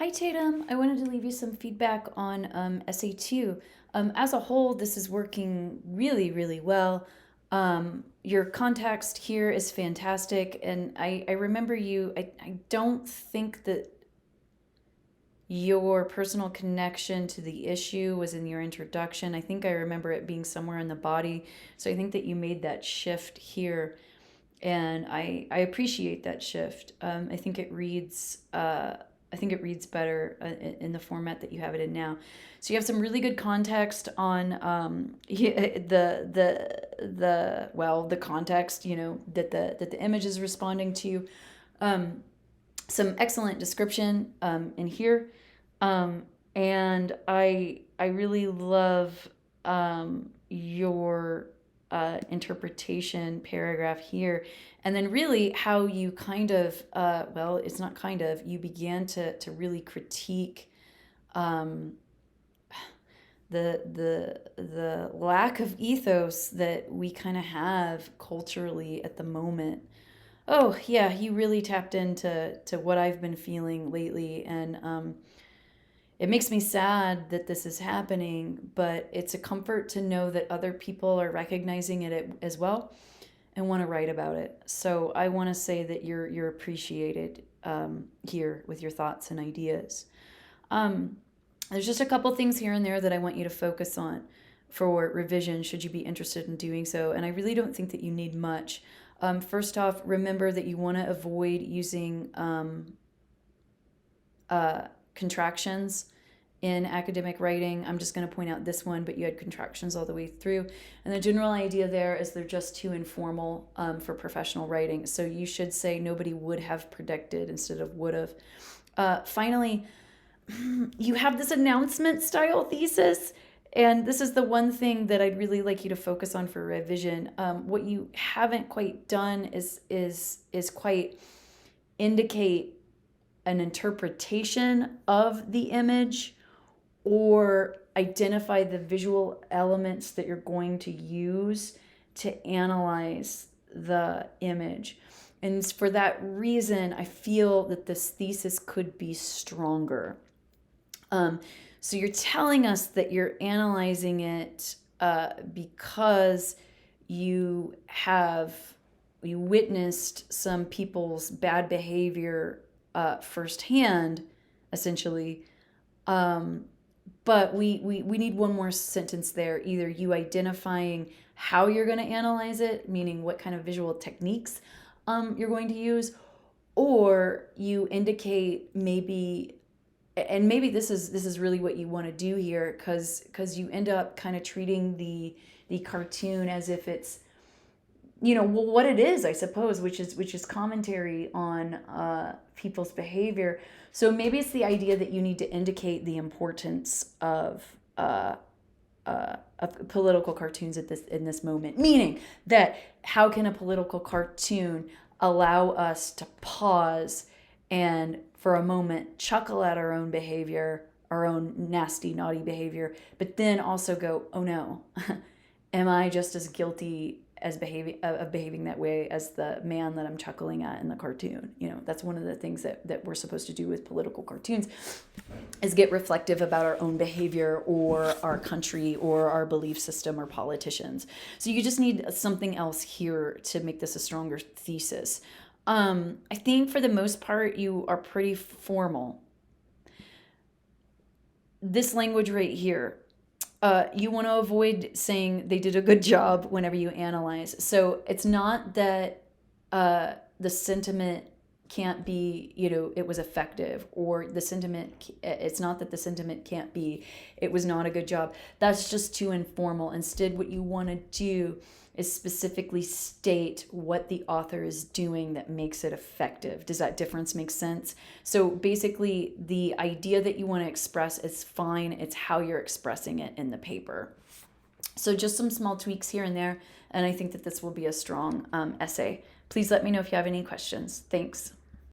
Hi, Tatum. I wanted to leave you some feedback on Essay 2. As a whole, this is working really, really well. Your context here is fantastic, and I remember I don't think that your personal connection to the issue was in your introduction. I think I remember it being somewhere in the body. So I think that you made that shift here, and I appreciate that shift. I think it reads better in the format that you have it in now. So you have some really good context on the context, that the image is responding to. Um, some excellent description in here, and I really love your interpretation paragraph here, and then really how you kind of well, it's not kind of, you began to really critique um, the lack of ethos that we kind of have culturally at the moment. Oh yeah, you really tapped into what I've been feeling lately, and it makes me sad that this is happening, but it's a comfort to know that other people are recognizing it as well and want to write about it. So I want to say that you're appreciated here with your thoughts and ideas. Um, there's just a couple things here and there that I want you to focus on for revision, should you be interested in doing so. And I really don't think that you need much. First off, remember that you want to avoid using contractions in academic writing. I'm just going to point out this one, but you had contractions all the way through. And the general idea there is they're just too informal for professional writing. So you should say nobody would have predicted instead of would have. Finally, you have this announcement style thesis. And this is the one thing that I'd really like you to focus on for revision. What you haven't quite done is quite indicate an interpretation of the image or identify the visual elements that you're going to use to analyze the image. And for that reason, I feel that this thesis could be stronger. So you're telling us that you're analyzing it because you witnessed some people's bad behavior firsthand, essentially. But we need one more sentence there. Either you identifying how you're going to analyze it, meaning what kind of visual techniques you're going to use, or you indicate maybe, and maybe this is really what you want to do here, because you end up kind of treating the cartoon as if it's, well, what it is, I suppose, which is commentary on people's behavior. So maybe it's the idea that you need to indicate the importance of political cartoons in this moment. Meaning that how can a political cartoon allow us to pause and for a moment chuckle at our own behavior, our own nasty, naughty behavior, but then also go, oh no, am I just as guilty as behaving that way as the man that I'm chuckling at in the cartoon? That's one of the things that we're supposed to do with political cartoons, is get reflective about our own behavior or our country or our belief system or politicians. So you just need something else here to make this a stronger thesis. I think for the most part you are pretty formal. This language right here, you want to avoid saying they did a good job whenever you analyze. So it's not that the sentiment can't be, it was effective, or it's not that the sentiment can't be, it was not a good job. That's just too informal. Instead, what you want to do is specifically state what the author is doing that makes it effective. Does that difference make sense? So basically, the idea that you want to express is fine. It's how you're expressing it in the paper. So just some small tweaks here and there, and I think that this will be a strong essay. Please let me know if you have any questions. Thanks.